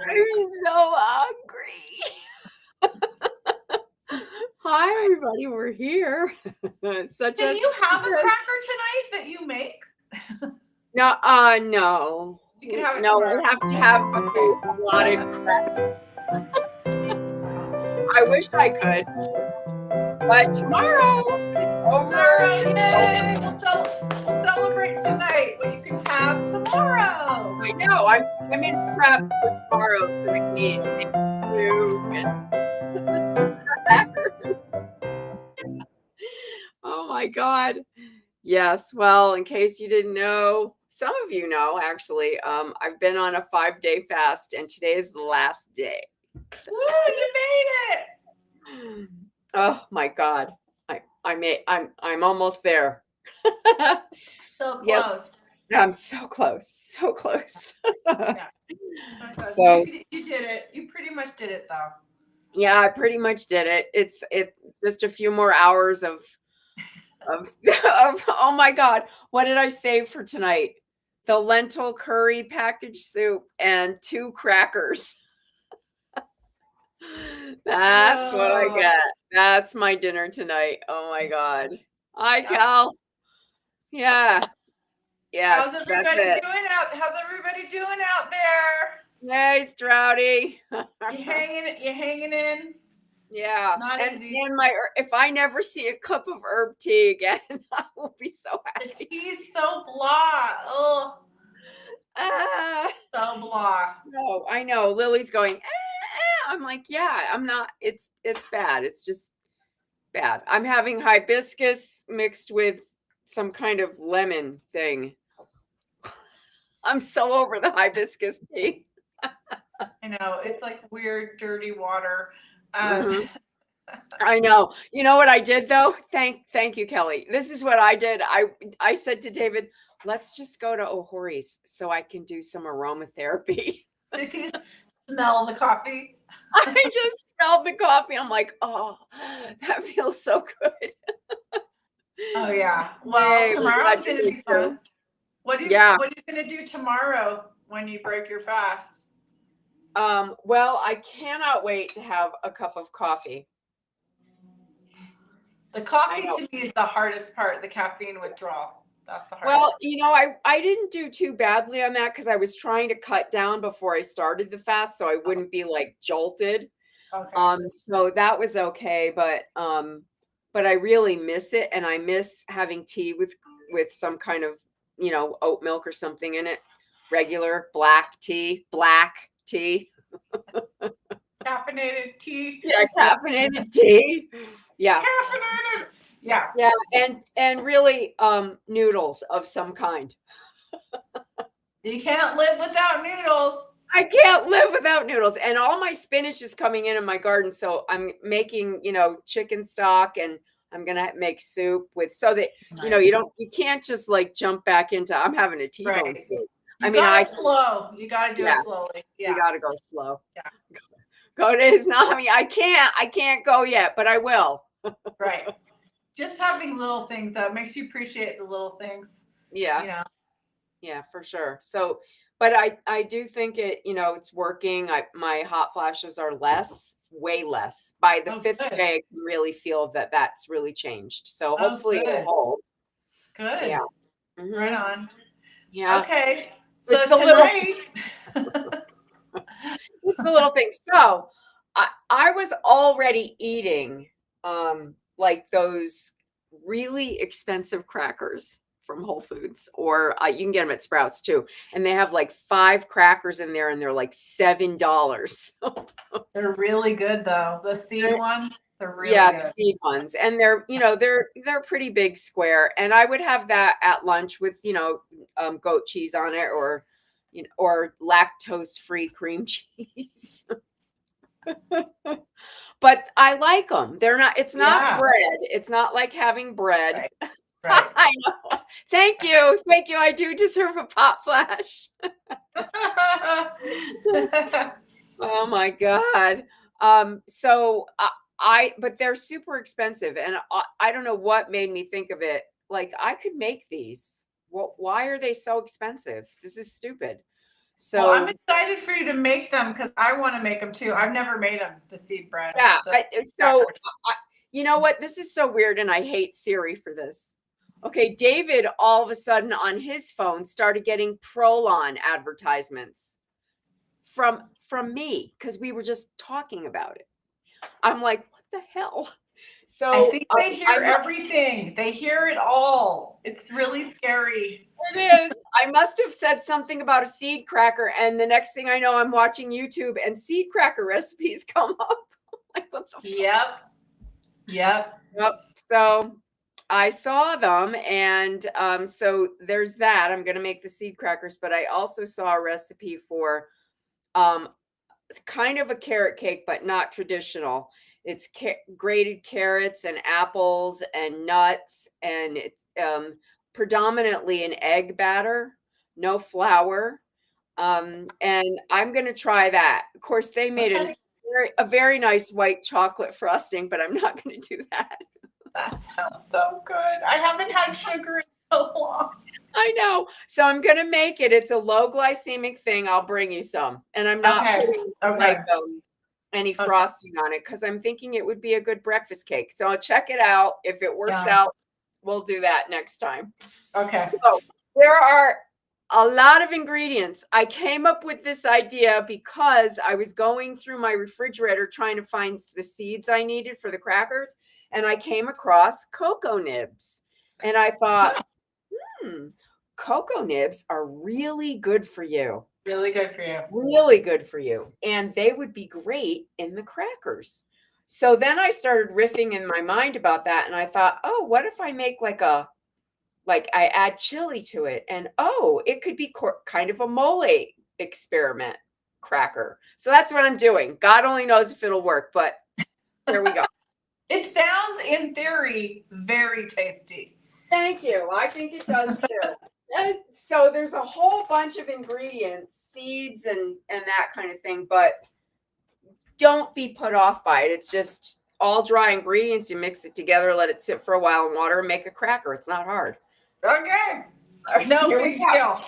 couple of weeks. I'm so hungry. Hi, everybody. We're here. Such Can a you have a cracker tonight that you make? no. You can have it No, tomorrow. I have to have a slotted I wish I could, but tomorrow it's over. Tomorrow, yay! We'll celebrate tonight what you can have tomorrow. I know. I'm in prep for tomorrow, so I need soup and crackers. Oh my God. Yes. Well, in case you didn't know, some of you know actually, I've been on a 5-day fast, and today is the last day. Woo! You made it. Oh my God. I'm almost there. So Yes, close. I'm so close. So close. Yeah. So You did it. You pretty much did it, though. yeah, I pretty much did it. It's just a few more hours of oh my God, what did I save for tonight? The lentil curry packaged soup and 2 crackers. That's what I Oh. get. That's my dinner tonight. Oh my God. Hi, Yeah. Cal. Yeah. How's Yes, that's everybody it. doing out there? Hey, Stroudy. You hanging in? Yeah. Not And easy. if I never see a cup of herb tea again, I will be so The happy. tea's so blah. Oh, Ah. so blah. No, I know. Lily's going, I'm like, yeah, I'm not. It's bad. It's just bad. I'm having hibiscus mixed with some kind of lemon thing. I'm so over the hibiscus tea. I know, it's like weird, dirty water. Mhm. I know. You know what I did though? Thank you, Kelly. This is what I did. I said to David, let's just go to O'Horry's so I can do some aromatherapy. You can just smell the coffee. I just smelled the coffee. I'm like, oh, that feels so good. Oh yeah. Well, Yay, we're tomorrow's glad gonna you're here be too. fun. What Yeah. are you gonna do tomorrow when you break your fast? Well, I cannot wait to have a cup of coffee. The I coffee know. to me is the hardest part, the caffeine withdrawal. That's the hardest. Well, I didn't do too badly on that because I was trying to cut down before I started the fast so I wouldn't be like jolted. Okay. So that was okay, but I really miss it, and I miss having tea with some kind of, oat milk or something in it. Regular black tea. Caffeinated tea. Yeah, Yeah. caffeinated tea. Yeah. Caffeinated. Yeah. Yeah, and really noodles of some kind. You can't live without noodles. I can't live without noodles. And all my spinach is coming in my garden, so I'm making, chicken stock, and I'm gonna make soup with so that you can't just like jump back into I'm having a T-bone Right. steak. I You mean, gotta slow. You gotta do yeah, it slowly. you Yeah. gotta go slow. Yeah. Go to his Nami. I can't go yet, but I will. Right. Just having little things that makes you appreciate the little things. Yeah. You know. Yeah, for sure. So, but I do think it's working. My hot flashes are way less. By the Oh, 5th good. day, I can really feel that that's really changed. So Oh, hopefully it'll good. hold. Good. Yeah. Right Hmm. on. Yeah. Okay. It's So the little tonight. it's the little thing. So I was already eating like those really expensive crackers from Whole Foods, or you can get them at Sprouts too. And they have like 5 crackers in there, and they're like $7. They're really good though. The seed They're- ones, they're really yeah, the good. seed ones, and they're pretty big square. And I would have that at lunch with goat cheese on it, or lactose free cream cheese. But I like them. They're not It's not Yeah. bread. It's not like having bread. Right. Right. I know. Thank you. Thank you. I do deserve a pop flash. Oh my God. So but they're super expensive, and I don't know what made me think of it. Like, I could make these. Why are they so expensive? This is stupid. So well, I'm excited for you to make them because I want to make them too. I've never made them, the seed bread. yeah, So you know what? This is so weird, and I hate Siri for this. Okay, David all of a sudden on his phone started getting Prolon advertisements from me because we were just talking about it. I'm like, what the hell? So I think they hear I'm everything. They hear it all. It's really scary. It is. I must have said something about a seed cracker, and the next thing I know, I'm watching YouTube and seed cracker recipes come up. Like, what the fuck? Yep. Yep. Yep. So I saw them, and so there's that. I'm going to make the seed crackers, but I also saw a recipe for um, it's kind of a carrot cake, but not traditional. It's grated carrots and apples and nuts, and it's predominantly an egg batter, no flour. And I'm going to try that. Of course, they made Okay. a very nice white chocolate frosting, but I'm not going to do that. That sounds so good. I haven't had sugar in so long. I know. So I'm going to make it. It's a low glycemic thing. I'll bring you some. And I'm not putting like any frosting on it because I'm thinking it would be a good breakfast cake. So I'll check it out. If it works out, we'll do that next time. Okay. So there are a lot of ingredients. I came up with this idea because I was going through my refrigerator trying to find the seeds I needed for the crackers. And I came across cocoa nibs. And I thought, cocoa nibs are really good for you. Really good for you. Really good for you. And they would be great in the crackers. So then I started riffing in my mind about that. And I thought, oh, what if I make like I add chili to it? And oh, it could be kind of a mole experiment cracker. So that's what I'm doing. God only knows if it'll work, but there we go. It sounds, in theory, very tasty. Thank you. I think it does too. And so there's a whole bunch of ingredients, seeds and that kind of thing, but don't be put off by it. It's just all dry ingredients. You mix it together, let it sit for a while in water, and make a cracker. It's not hard. Okay. No big deal.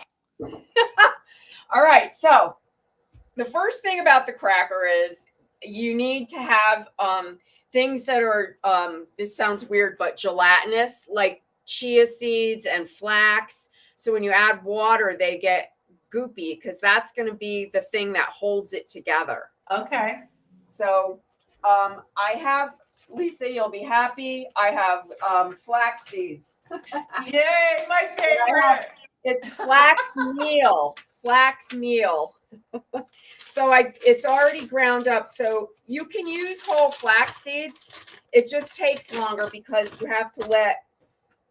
All right. So the first thing about the cracker is you need to have things that are, this sounds weird, but gelatinous, like chia seeds and flax. So when you add water, they get goopy because that's going to be the thing that holds it together. Okay. So I have, Lisa, you'll be happy. I have flax seeds. Yay, my favorite. It's flax meal. Flax meal. So it's already ground up. So you can use whole flax seeds. It just takes longer because you have to let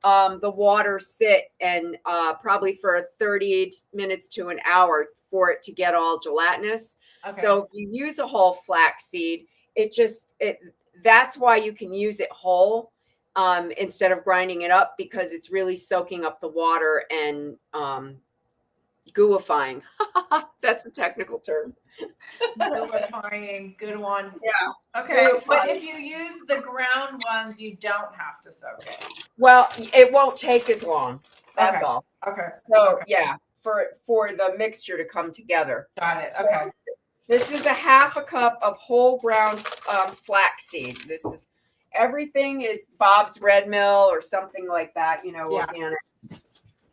the water sit and probably for 30 minutes to an hour for it to get all gelatinous. Okay. So if you use a whole flax seed, that's why you can use it whole instead of grinding it up, because it's really soaking up the water and gooifying. That's a technical term. Gooifying, good one. Yeah. Okay, but if you use the ground ones, you don't have to soak it. Well, it won't take as long. That's all. Okay. So yeah, for the mixture to come together. Got it. So, okay. This is a half a cup of whole ground flaxseed. This is, everything is Bob's Red Mill or something like that, organic.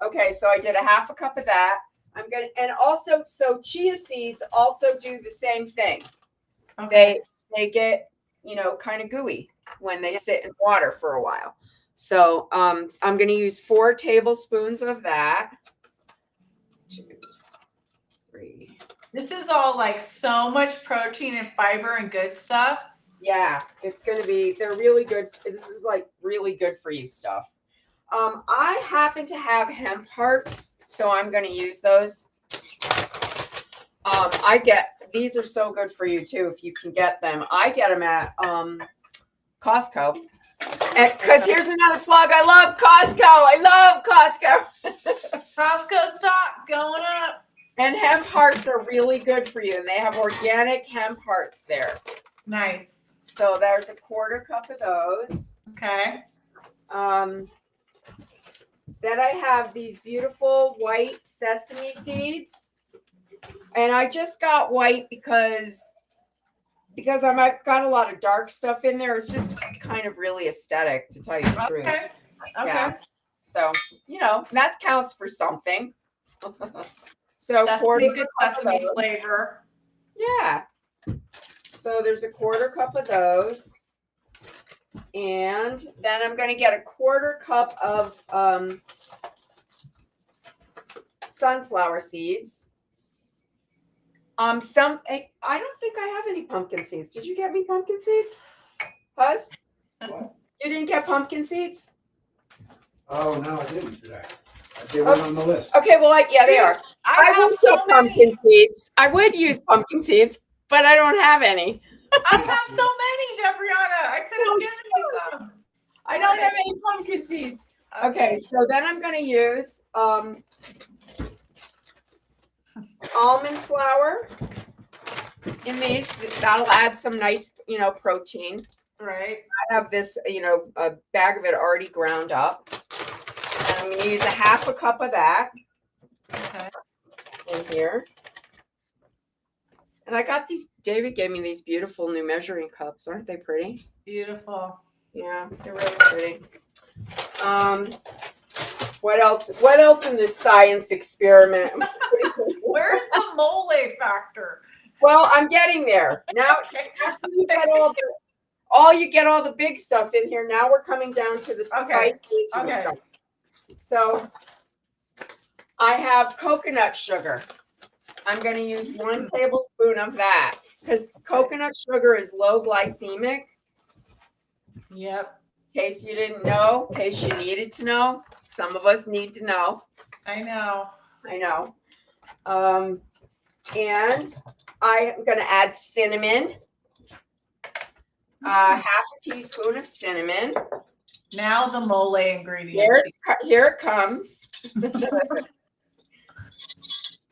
Okay, so I did a half a cup of that. I'm gonna, and also, so chia seeds also do the same thing. Okay. They get, kind of gooey when they sit in water for a while. So I'm going to use 4 tablespoons of that. 2, 3. This is all like so much protein and fiber and good stuff. Yeah, it's going to be, they're really good. This is like really good for you stuff. I happen to have hemp hearts, so I'm going to use those. These are so good for you too if you can get them. I get them at Costco. Because here's another plug. I love Costco. I love Costco. Costco stock going up. And hemp hearts are really good for you. And they have organic hemp hearts there. Nice. So there's a 1/4 cup of those. Okay. Then I have these beautiful white sesame seeds. And I just got white because I've got a lot of dark stuff in there. It's just kind of really aesthetic, to tell you the truth. Okay. Yeah. So, that counts for something. So That's quarter pretty good cup of sesame those. flavor. Yeah. So there's a quarter cup of those. And then I'm going to get a quarter cup of sunflower seeds. I don't think I have any pumpkin seeds. Did you get me pumpkin seeds? Huz? What? You didn't get pumpkin seeds? Oh, no, I didn't today. They weren't on the list. Okay, well, yeah, they are. I have would so get many. pumpkin seeds. I would use pumpkin seeds, but I don't have any. I have so many, Debrianna. I could have given you some. I don't have any pumpkin seeds. Okay, so then I'm going to use almond flour in these. That'll add some nice, protein. Right. I have this, a bag of it already ground up. And I'm going to use a half a cup of that Okay. in here. And I got these, David gave me these beautiful new measuring cups. Aren't they pretty? Beautiful. Yeah, they're really pretty. What else? What else in this science experiment? Where's the mole factor? Well, I'm getting there. Now, after you get you get all the big stuff in here. Now we're coming down to the spicy stuff. So I have coconut sugar. I'm going to use 1 tablespoon of that because coconut sugar is low glycemic. Yep. In case you didn't know, in case you needed to know. Some of us need to know. I know. And I am going to add cinnamon. Half a teaspoon of cinnamon. Now the mole ingredients. Here it comes.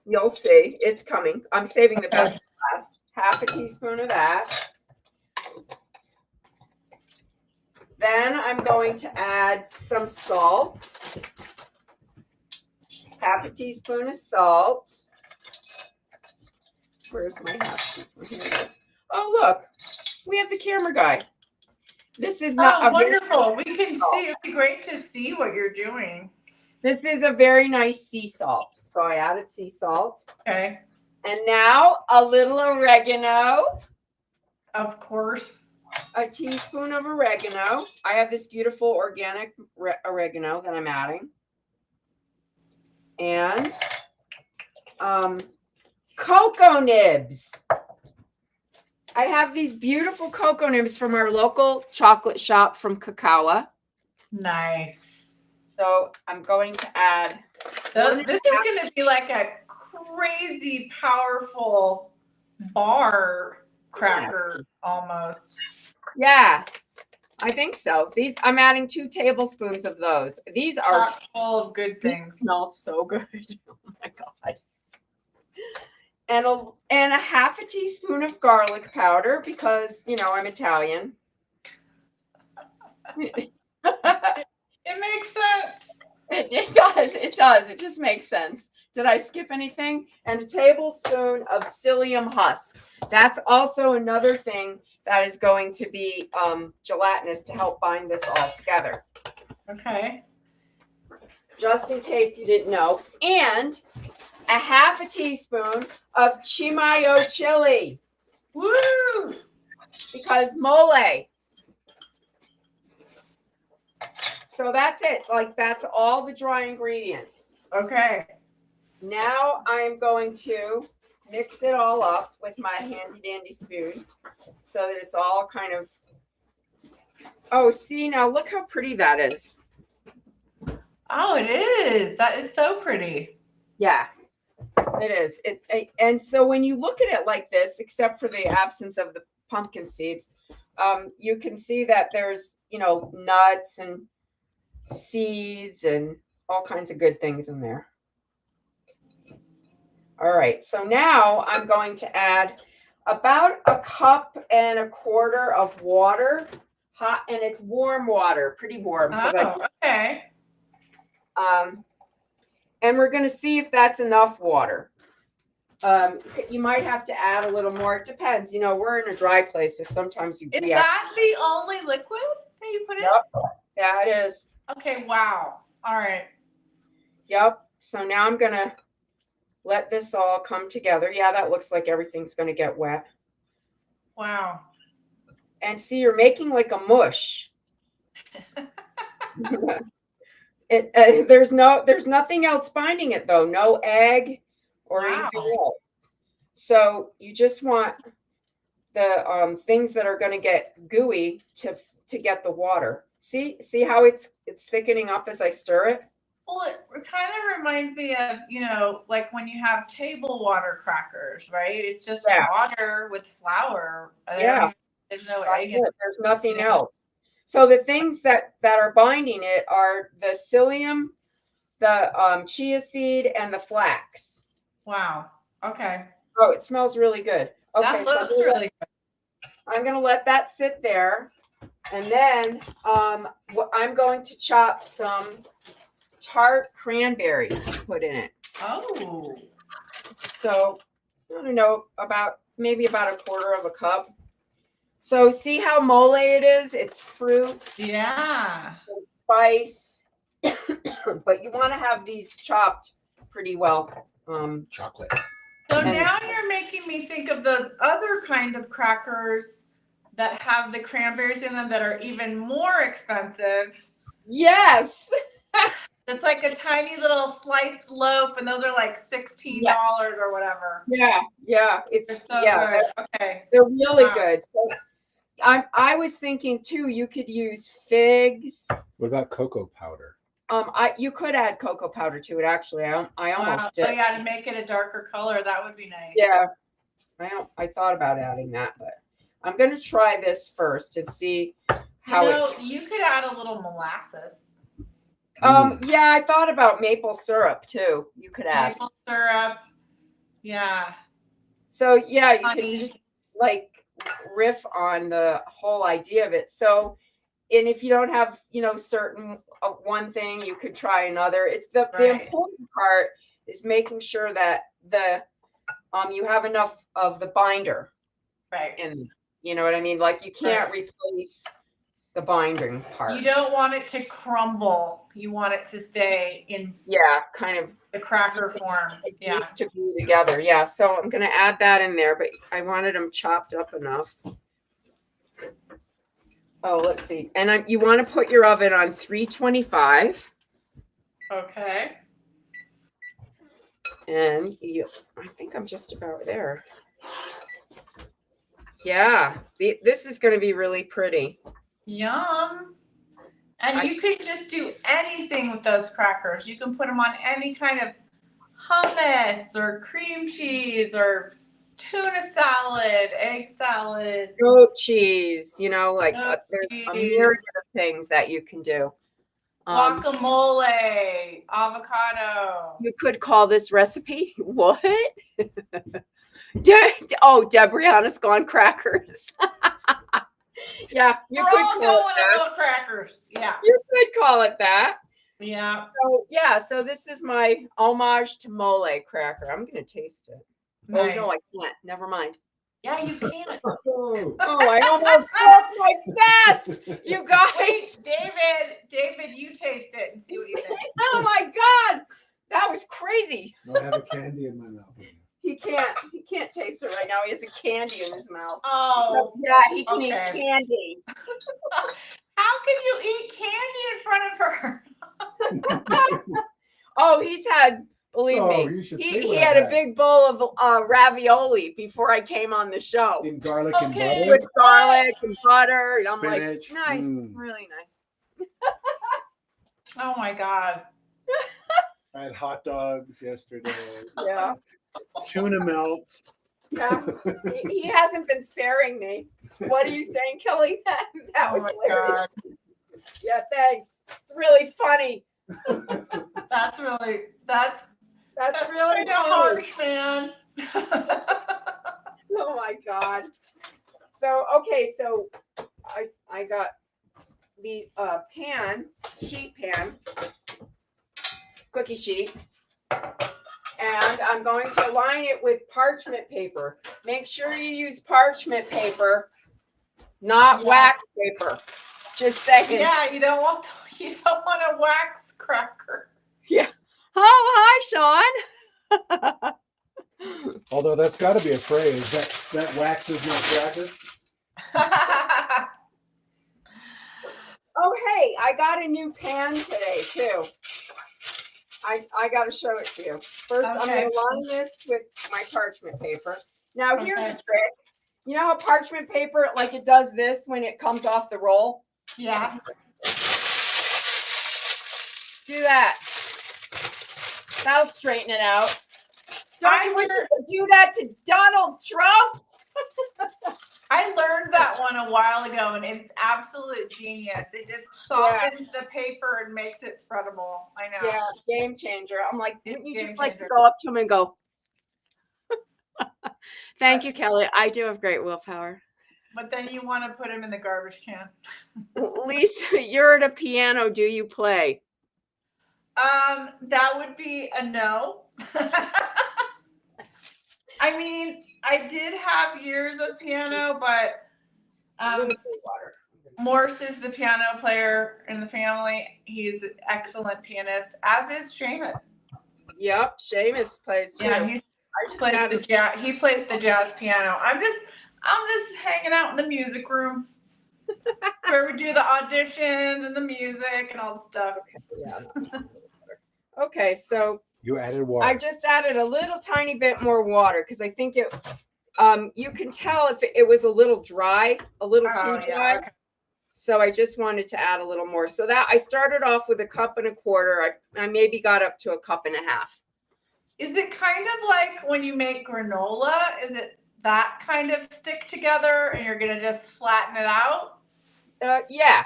You'll see. It's coming. I'm saving the best for last. Half a teaspoon of that. Then I'm going to add some salt. Half a teaspoon of salt. Where's my half teaspoon? Here it is. Oh, look. We have the camera guy. This is not wonderful. We can see. It'd be great to see what you're doing. This is a very nice sea salt. So I added sea salt. Okay. And now a little oregano. Of course. A teaspoon of oregano. I have this beautiful organic oregano that I'm adding. And cocoa nibs. I have these beautiful cocoa nibs from our local chocolate shop from Cacao. Nice. So I'm going to add. This is going to be like a crazy powerful bar cracker almost. Yeah, I think so. I'm adding 2 tablespoons of those. These are full of good things. These smell so good. Oh my God. And a half a teaspoon of garlic powder because, I'm Italian. It makes sense. It does. It does. It just makes sense. Did I skip anything? And a tablespoon of psyllium husk. That's also another thing that is going to be gelatinous to help bind this all together. Okay. Just in case you didn't know. And a half a teaspoon of chimayo chili. Woo! Because mole. So that's it. That's all the dry ingredients. Okay. Now I'm going to mix it all up with my handy dandy spoon so that it's all kind of. Oh, see, now look how pretty that is. Oh, it is. That is so pretty. Yeah, it is. And so when you look at it like this, except for the absence of the pumpkin seeds, you can see that there's, nuts and seeds and all kinds of good things in there. All right, so now I'm going to add about 1.25 cups of water, hot, and it's warm water, pretty warm. Oh, okay. And we're going to see if that's enough water. You might have to add a little more. It depends. You know, we're in a dry place, so sometimes Is that the only liquid that you put in? Yep. Yeah, it is. Okay, wow. All right. Yep. So now I'm going to let this all come together. Yeah, that looks like everything's going to get wet. Wow. And see, you're making like a mush. There's nothing else binding it though. No egg or anything else. So you just want the things that are going to get gooey to get the water. See how it's thickening up as I stir it? Well, it kind of reminds me of, you know, like when you have table water crackers, right? It's just water with flour. There's no egg in it. There's nothing else. So the things that are binding it are the psyllium, the chia seed, and the flax. Wow. Okay. Oh, it smells really good. Okay, that looks really good. I'm going to let that sit there. And then I'm going to chop some tart cranberries to put in it. Oh. So, I don't know, maybe about a quarter of a cup. So see how mole it is? It's fruit. Yeah. Spice. But you want to have these chopped pretty well. Chocolate. So now you're making me think of those other kind of crackers that have the cranberries in them that are even more expensive. Yes. It's like a tiny little sliced loaf, and those are like $16 or whatever. Yeah. They're so good. Okay. They're really good. So I was thinking too, you could use figs. What about cocoa powder? You could add cocoa powder to it. Actually, I almost did. Oh yeah, to make it a darker color, that would be nice. Yeah, I thought about adding that, but I'm gonna try this first and see how. You could add a little molasses. Yeah, I thought about maple syrup too. You could add maple syrup. Yeah. So yeah, you can just like riff on the whole idea of it. So, and if you don't have, certain one thing, you could try another. It's the important part is making sure that you have enough of the binder. Right. And you know what I mean? Like you can't replace the binding part. You don't want it to crumble. You want it to stay in kind of the cracker form. It needs to glue together. Yeah. So I'm gonna add that in there, but I wanted them chopped up enough. Oh, let's see. And you want to put your oven on 325. Okay. And I think I'm just about there. Yeah, this is going to be really pretty. Yum. And you could just do anything with those crackers. You can put them on any kind of hummus or cream cheese or tuna salad, egg salad, goat cheese, there's a myriad of things that you can do. Guacamole, avocado. You could call this recipe what? Debrianna's gone crackers. Yeah, we're all going a little crackers. Yeah, you could call it that. Yeah. So this is my homage to mole cracker. I'm gonna taste it. Nice. Oh no, I can't. Never mind. Yeah, you can. I almost broke my fast. You guys. Wait, David, you taste it and see what you think. Oh my God, that was crazy. I have a candy in my mouth. He can't taste it right now. He has a candy in his mouth. Oh, yeah, he can eat candy. How can you eat candy in front of her? Oh, he's had. Believe me, he had a big bowl of ravioli before I came on the show. In garlic and butter? With garlic and butter. And spinach. I'm like, nice, really nice. Oh my God. I had hot dogs yesterday. Yeah. Tuna melt. Yeah. He hasn't been sparing me. What are you saying, Kelly? That was hilarious. God. Yeah, thanks. It's really funny. That's really harsh, man. Oh my God. So I got the cookie sheet, And I'm going to line it with parchment paper. Make sure you use parchment paper, not wax paper. Just saying. Yeah, you don't want a wax cracker. Yeah. Oh, hi, Sean. Although that's got to be a phrase that waxes my cracker. Oh, hey, I got a new pan today too. I got to show it to you. First, I'm going to line this with my parchment paper. Now, here's a trick. You know how parchment paper, like it does this when it comes off the roll? Yeah. Do that. That'll straighten it out. Don't you wish you could do that to Donald Trump? I learned that one a while ago, and it's absolute genius. It just softens the paper and makes it spreadable. I know. Yeah, game changer. I'm like, wouldn't you just like to changer. go up to him and go, thank you, Kelly. I do have great willpower. But then you want to put him in the garbage can. Lisa, you're at a piano. Do you play? That would be a no. I mean, I did have years of piano, but Morse is the piano player in the family. He's an excellent pianist, as is Seamus. Yep, Seamus plays too. Yeah, he plays the jazz piano. I'm just hanging out in the music room where we do the auditions and the music and all the stuff. Okay, so you added water. I just added a little tiny bit more water because I think it. You can tell if it was a little dry, a little too dry. Okay. So I just wanted to add a little more. So that I started off with 1.25 cups. I maybe got up to 1.5 cups. Is it kind of like when you make granola? Is it that kind of stick together and you're going to just flatten it out? Yeah,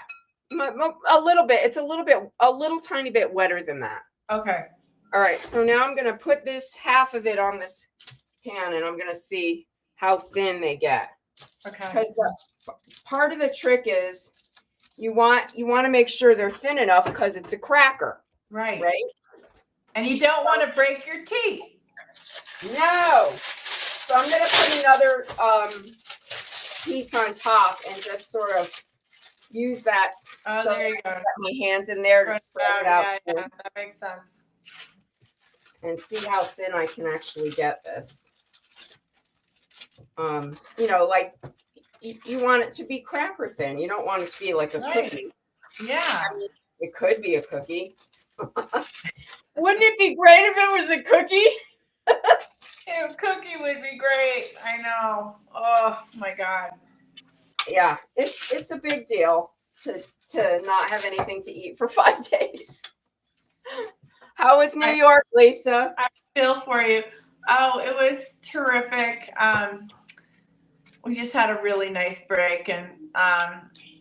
a little bit. It's a little tiny bit wetter than that. Okay. All right. So now I'm going to put this half of it on this pan and I'm going to see how thin they get. Okay. Because part of the trick is you want to make sure they're thin enough because it's a cracker. Right. Right. And you don't want to break your teeth. No. So I'm going to put another piece on top and just sort of use that. Oh, so there you go. My hands in there to spread it out. Yeah, that makes sense. And see how thin I can actually get this. You know, like you want it to be cracker thin. You don't want it to be like a cookie. Yeah. I mean, it could be a cookie. Wouldn't it be great if it was a cookie? A cookie would be great. I know. Oh my God. Yeah, it's a big deal to not have anything to eat for 5 days. How was New York, Lisa? I feel for you. Oh, it was terrific. We just had a really nice break and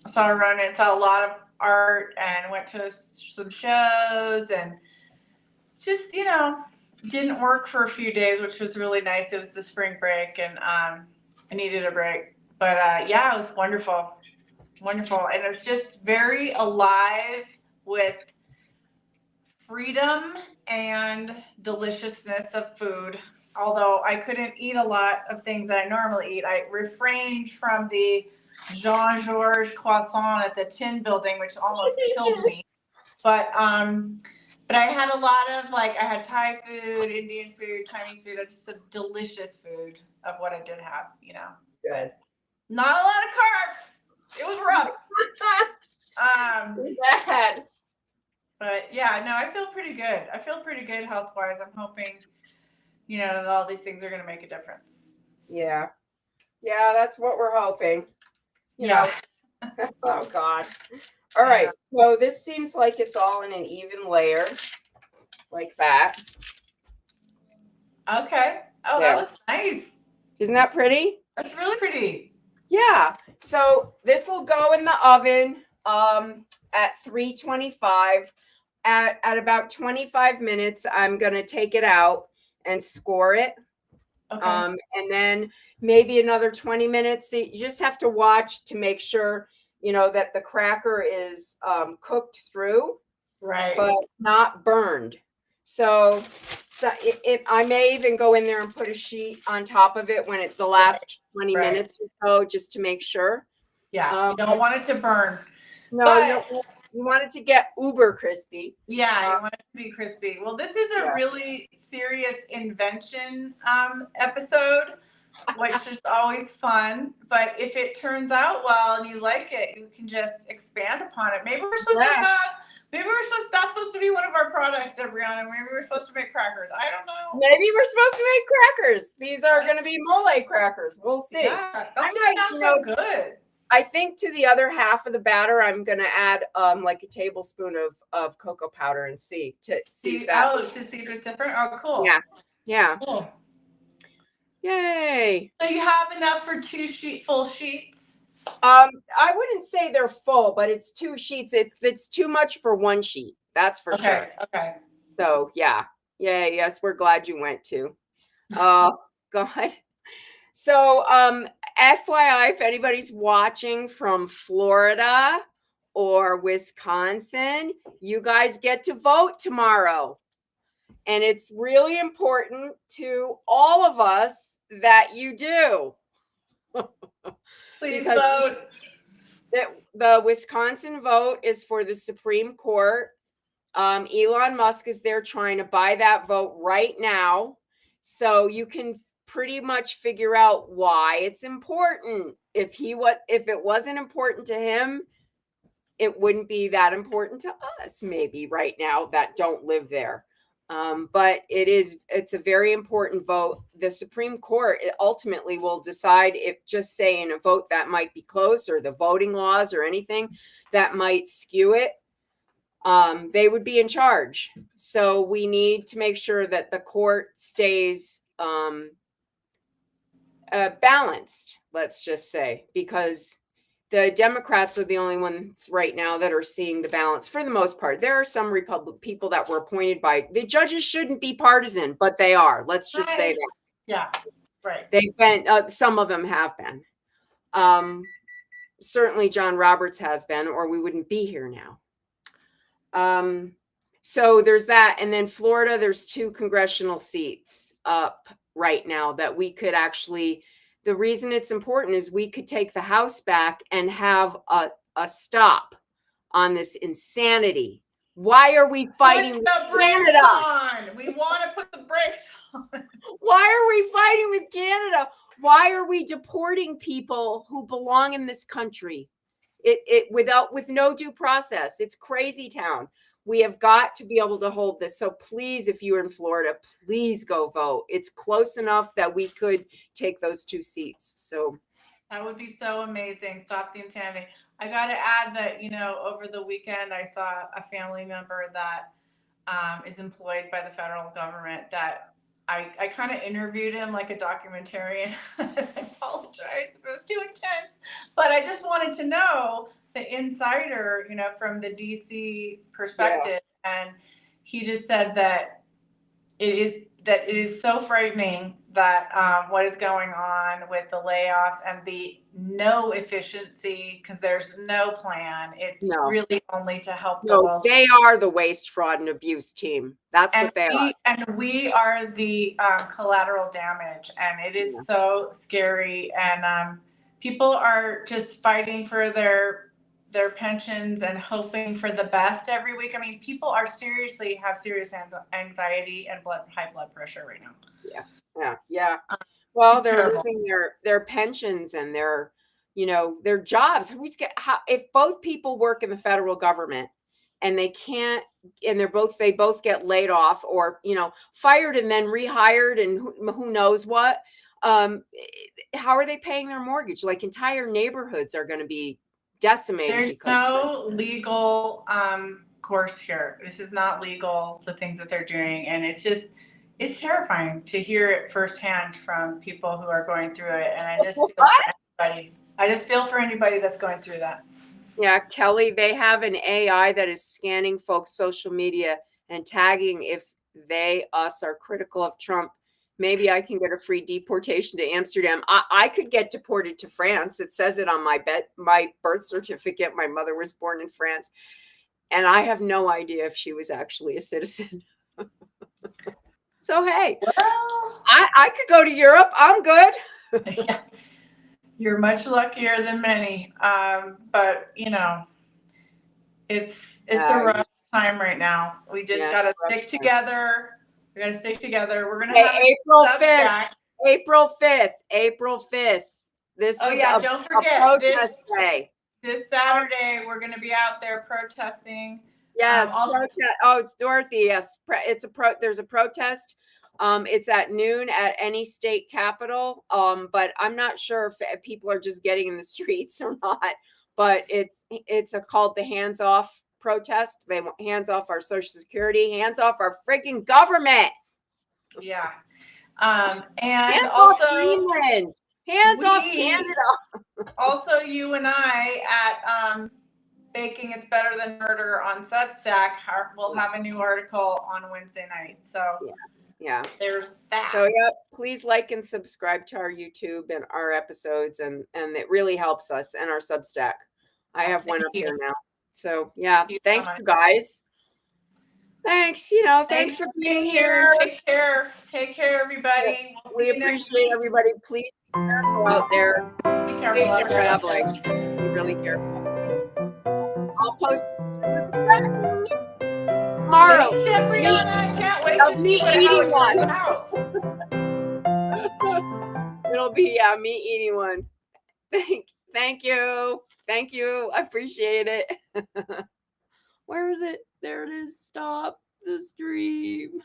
saw a lot of art and went to some shows and just, didn't work for a few days, which was really nice. It was the spring break and I needed a break. But yeah, it was wonderful. Wonderful. And it's just very alive with freedom and deliciousness of food. Although I couldn't eat a lot of things that I normally eat. I refrained from the Jean-Georges croissant at the Tin Building, which almost killed me. But I had a lot of I had Thai food, Indian food, Chinese food, just some delicious food of what I did have, Good. Not a lot of carbs. It was rough. Bad. But yeah, no, I feel pretty good. I feel pretty good health-wise. I'm hoping, that all these things are going to make a difference. Yeah. Yeah, that's what we're hoping. You know. Oh, God. All right. So this seems like it's all in an even layer like that. Okay. Oh, that looks nice. Isn't that pretty? That's really pretty. Yeah. So this will go in the oven at 325. At about 25 minutes, I'm going to take it out and score it. Okay. And then maybe another 20 minutes. So you just have to watch to make sure, that the cracker is cooked through. Right. But not burned. So So I may even go in there and put a sheet on top of it when it's the last 20 Right. minutes or so, just to make sure. Yeah, you don't want it to burn. No, you want it to get uber crispy. Yeah, you want it to be crispy. Well, this is a Yeah. really serious invention episode, which is always fun. But if it turns out well and you like it, you can just expand upon it. Maybe we're supposed to have. Maybe that's supposed to be one of our products, Debrianna. Maybe we're supposed to make crackers. I don't know. Maybe we're supposed to make crackers. These are going to be mole crackers. We'll see. Yeah, that just sounds so good. I think to the other half of the batter, I'm going to add like a tablespoon of cocoa powder and see if that. Oh, to see if it's different. Oh, cool. Yeah. Cool. Yay. So you have enough for full sheets? I wouldn't say they're full, but it's 2 sheets. It's too much for 1 sheet. That's for sure. Okay. So yes, we're glad you went to. God. So FYI, if anybody's watching from Florida or Wisconsin, you guys get to vote tomorrow. And it's really important to all of us that you do. Please vote. The Wisconsin vote is for the Supreme Court. Elon Musk is there trying to buy that vote right now. So you can pretty much figure out why it's important. If it wasn't important to him, it wouldn't be that important to us, maybe right now that don't live there. But it's a very important vote. The Supreme Court ultimately will decide if, just say in a vote that might be close, or the voting laws or anything that might skew it, they would be in charge. So we need to make sure that the court stays balanced, let's just say, because the Democrats are the only ones right now that are seeing the balance for the most part. There are some Republican people that were appointed by the judges shouldn't be partisan, but they are. Let's just say that. Yeah, right. They've been, some of them have been. Certainly John Roberts has been, or we wouldn't be here now. So there's that. And then Florida, there's 2 congressional seats up right now that we could actually, the reason it's important is we could take the House back and have a stop on this insanity. Why are we fighting with Canada? We want to put the brakes on. Why are we fighting with Canada? Why are we deporting people who belong in this country? With no due process. It's crazy town. We have got to be able to hold this. So please, if you're in Florida, please go vote. It's close enough that we could take those 2 seats. So that would be so amazing. Stop the insanity. I got to add that, over the weekend, I saw a family member that is employed by the federal government that I kind of interviewed him like a documentarian. I apologize if it was too intense, but I just wanted to know the insider, from the DC perspective. Yeah. And he just said that it is so frightening that what is going on with the layoffs and the no efficiency, because there's no plan. It's really only to help the world. They are the waste, fraud, and abuse team. That's what they are. And we are the collateral damage, and it is so scary. And people are just fighting for their pensions and hoping for the best every week. I mean, people are have serious anxiety and high blood pressure right now. Yeah. Well, they're losing their pensions and their jobs. If both people work in the federal government and they can't, and they both get laid off or fired and then rehired and who knows what, how are they paying their mortgage? Like entire neighborhoods are going to be decimated. There's no legal course here. This is not legal, the things that they're doing. And it's terrifying to hear it firsthand from people who are going through it. And I just feel for anybody that's going through that. Yeah, Kelly, they have an AI that is scanning folks' social media and tagging if they, us, are critical of Trump. Maybe I can get a free deportation to Amsterdam. I could get deported to France. It says it on my birth certificate. My mother was born in France. And I have no idea if she was actually a citizen. So hey, Well, I could go to Europe. I'm good. yeah, you're much luckier than many. But you know, it's a rough time right now. We just Yeah, gotta it's a rough stick time. together. We gotta stick together. We're gonna Okay, have a April 5th. Substack. April 5th. This Oh is yeah, a don't forget protest day. this Saturday we're gonna be out there protesting. Yes, Also, protest. Oh, it's Dorothy. Yes, there's a protest. It's at noon at any state capital. But I'm not sure if people are just getting in the streets or not. But called the hands off protest. They want hands off our Social Security, hands off our freaking government, yeah. And hands off also Greenland, hands off we Canada. also you and I at Baking It's Better Than Murder on Substack will have a new article on Wednesday night. So Yeah. there's that. So yeah, please like and subscribe to our YouTube and our episodes, and it really helps us, and our Substack. I have one up there now. So yeah, Thank you so thanks much. you guys. Thanks, thanks for being here. Take care. Take care, everybody. We'll We see you next appreciate week. everybody. Please be careful out there. Be careful If out you're there. traveling, be really careful. I'll post crackers tomorrow. Thanks, Debrianna. I can't wait Of to me see how eating it one. turns out. It'll be me eating one. Thank you. Thank you. I appreciate it. Where is it? There it is. Stop the stream.